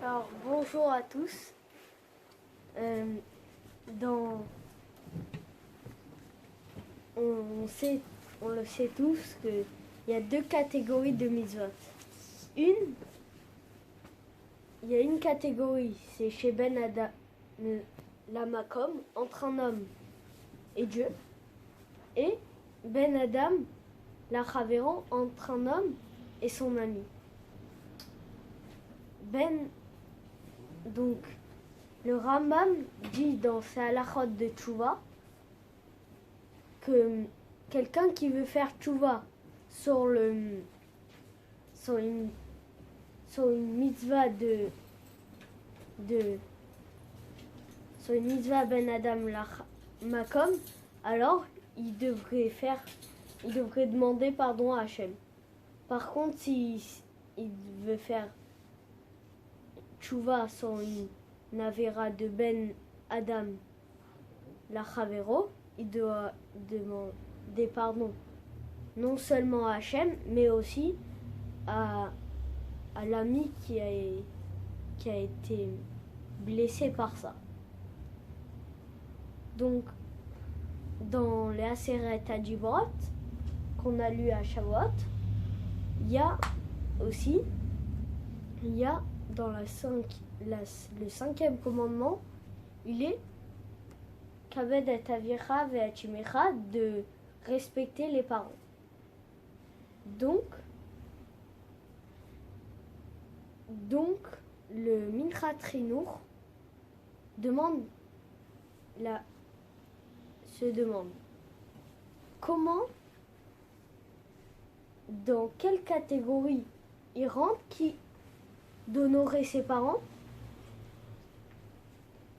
Alors, bonjour à tous. Euh, dans... on le sait tous qu'il y a deux catégories de mitzvot. Il y a une catégorie, c'est chez Ben Adam, la Makom, entre un homme et Dieu. Et Ben Adam, la Chaveron, entre un homme et son ami. Donc, le Rambam dit dans ses halachot de Tchouva que quelqu'un qui veut faire Tchouva sur une mitzvah sur une mitzvah Ben Adam la Makom, alors il devrait demander pardon à Hachem. Par contre, s'il veut faire Tchouva sur une avéra de Ben Adam la Chavero, il doit demander pardon non seulement à Hachem, mais aussi à l'ami qui a été blessé par ça. Donc, dans les Aseret Adibrot qu'on a lu à Shavuot, il y a dans le 5e commandement, il est Kaved et Avira ve Atimecha, de respecter les parents. Donc le Minchat Trinour se demande comment, dans quelle catégorie il rentre qui d'honorer ses parents,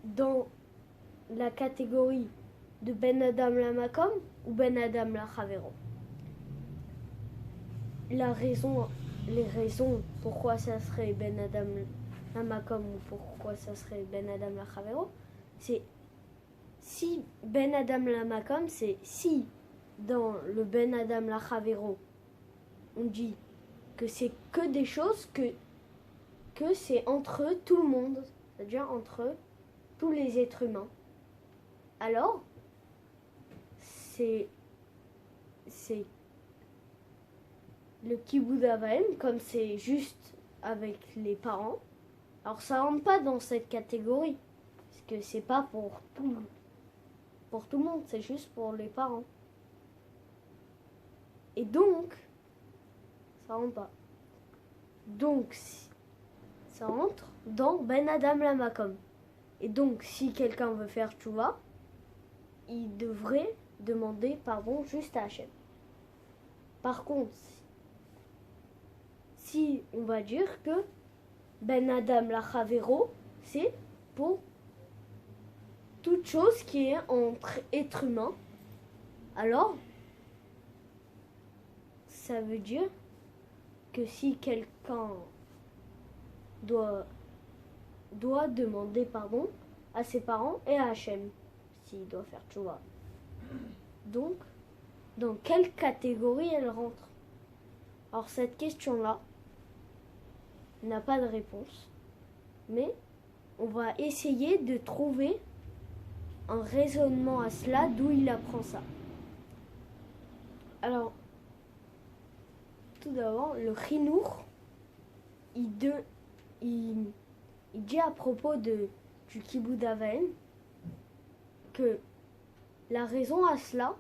dans la catégorie de Ben Adam la Makom ou Ben Adam la Chavero. Les raisons pourquoi ça serait Ben Adam la Makom ou pourquoi ça serait Ben Adam la Chavero, c'est si Ben Adam la Makom, c'est si dans le Ben Adam la Chavero on dit que c'est que des choses que c'est entre tout le monde, c'est-à-dire entre tous les êtres humains. Alors, c'est le Kibbout Avaim, comme c'est juste avec les parents. Alors ça rentre pas dans cette catégorie, parce que c'est pas pour tout le monde, c'est juste pour les parents. Et donc, ça rentre pas. Donc, ça rentre dans Ben Adam la Makom. Et donc, si quelqu'un veut faire tchouva, il devrait demander pardon juste à Hachem. Par contre, si on va dire que Ben Adam la Chavero, c'est pour toute chose qui est entre êtres humains, alors ça veut dire que si quelqu'un doit demander pardon à ses parents et à Hachem s'il doit faire tchouva. Donc, dans quelle catégorie elle rentre? Alors cette question-là n'a pas de réponse, mais on va essayer de trouver un raisonnement à cela, d'où il apprend ça. Alors, tout d'abord, le Chinour, il dit à propos du Kibbout Avaim que la raison à cela,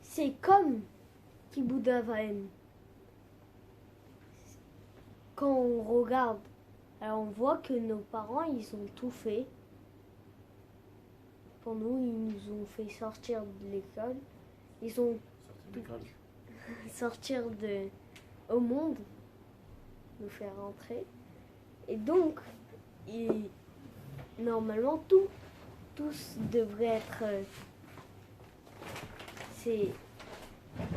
c'est comme Kibbout Avaim. Quand on regarde, alors on voit que nos parents, ils ont tout fait. Pour nous, ils nous ont fait sortir de l'école. Ils ont sortir au monde, nous faire rentrer. Et donc, normalement, tous devraient être...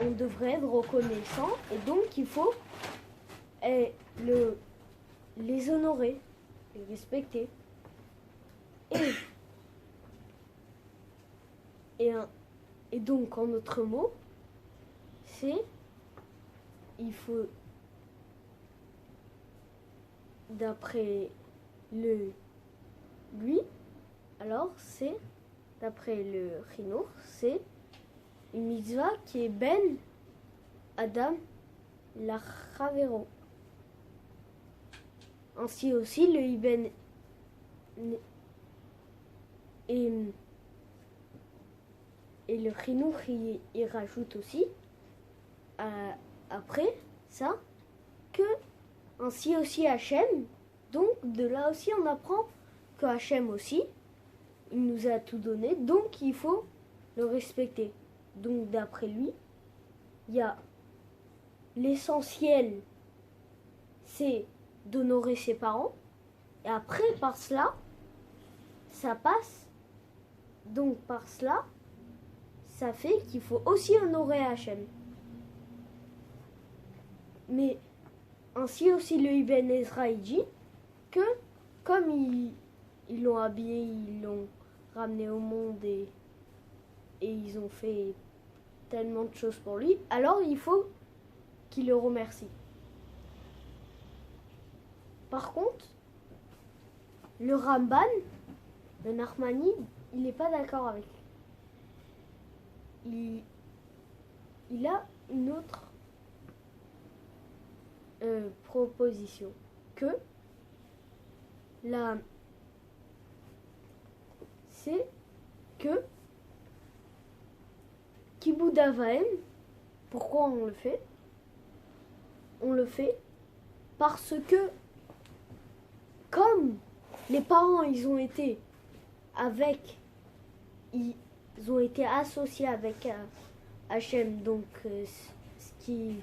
on devrait être reconnaissant. Et donc, il faut les honorer, les respecter. Et donc, en autre mot, il faut d'après lui, alors c'est, d'après le Chinour, c'est une mitzvah qui est Ben Adam Lachavero. Ainsi aussi le Ibn et le Chinour il rajoute aussi après ça que ainsi aussi Hachem. Donc de là aussi on apprend que Hachem aussi il nous a tout donné, donc il faut le respecter. Donc d'après lui, il y a l'essentiel, c'est d'honorer ses parents. Et après, par cela, ça passe. Donc par cela, ça fait qu'il faut aussi honorer Hachem. Mais ainsi aussi le Ibn Ezra il dit que comme ils l'ont habillé, ils l'ont ramené au monde et ils ont fait tellement de choses pour lui, alors il faut qu'il le remercie. Par contre, le Ramban, le Nachmani, il n'est pas d'accord avec lui. Il a une autre proposition que c'est que Kibud Avaim, pourquoi on le fait? On le fait parce que comme les parents ils ont été associés avec Hachem, donc ce qui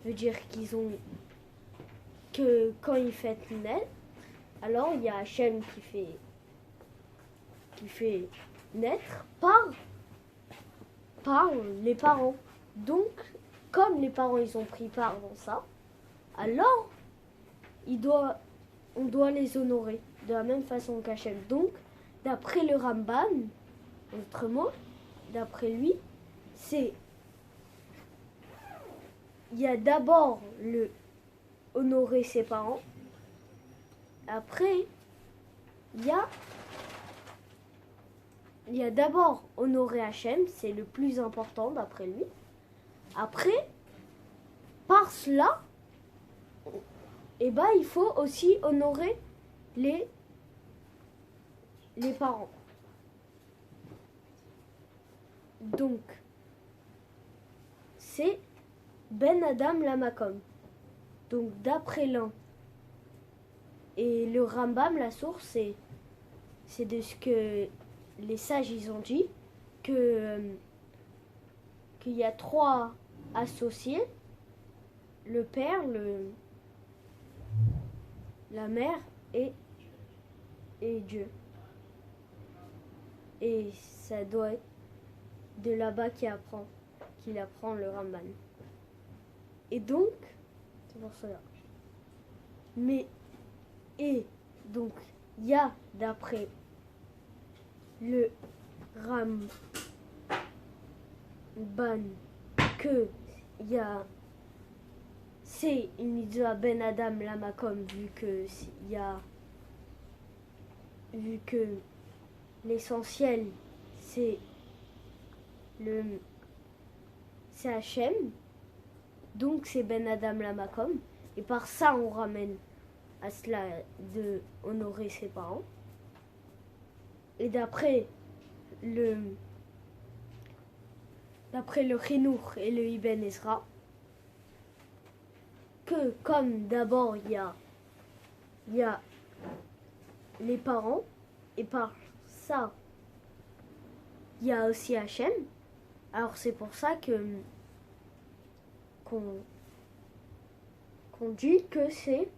veut dire que quand ils fêtent naître, alors il y a Hachem qui fait naître par les parents. Donc comme les parents ils ont pris part dans ça, alors on doit les honorer de la même façon qu'Hachem. Donc d'après le Ramban, autrement, d'après lui, il y a d'abord le honorer ses parents. Après, il y a d'abord honorer Hachem, c'est le plus important d'après lui. Après, par cela, il faut aussi honorer les parents. Donc, c'est Ben Adam Lamakom. Donc, d'après l'un. Et le Rambam, la source, c'est de ce que les sages ils ont dit, qu'il y a 3 associés, le père, la mère et Dieu. Et ça doit être de là-bas qu'il apprend le Ramban. Et donc, c'est pour cela. Donc, il y a d'après le Ramban que c'est une mitzvah Ben Adam Lamakom vu que l'essentiel c'est Hachem, donc c'est Ben Adam Lamakom, et par ça on ramène à cela de honorer ses parents. Et d'après le Chinour et le Ibn Ezra, que comme d'abord il y a les parents, et par ça il y a aussi Hachem, alors c'est pour ça qu'on dit que c'est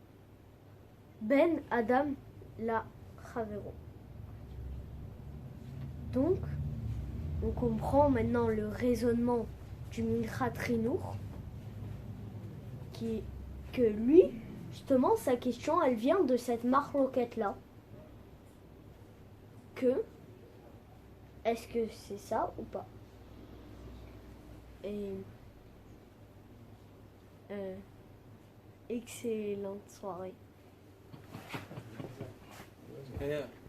Ben Adam la Chavero. Donc on comprend maintenant le raisonnement du Minchat Chinour, que lui, justement, sa question, elle vient de cette marloquette-là. Est-ce que c'est ça ou pas? Et excellente soirée. Et,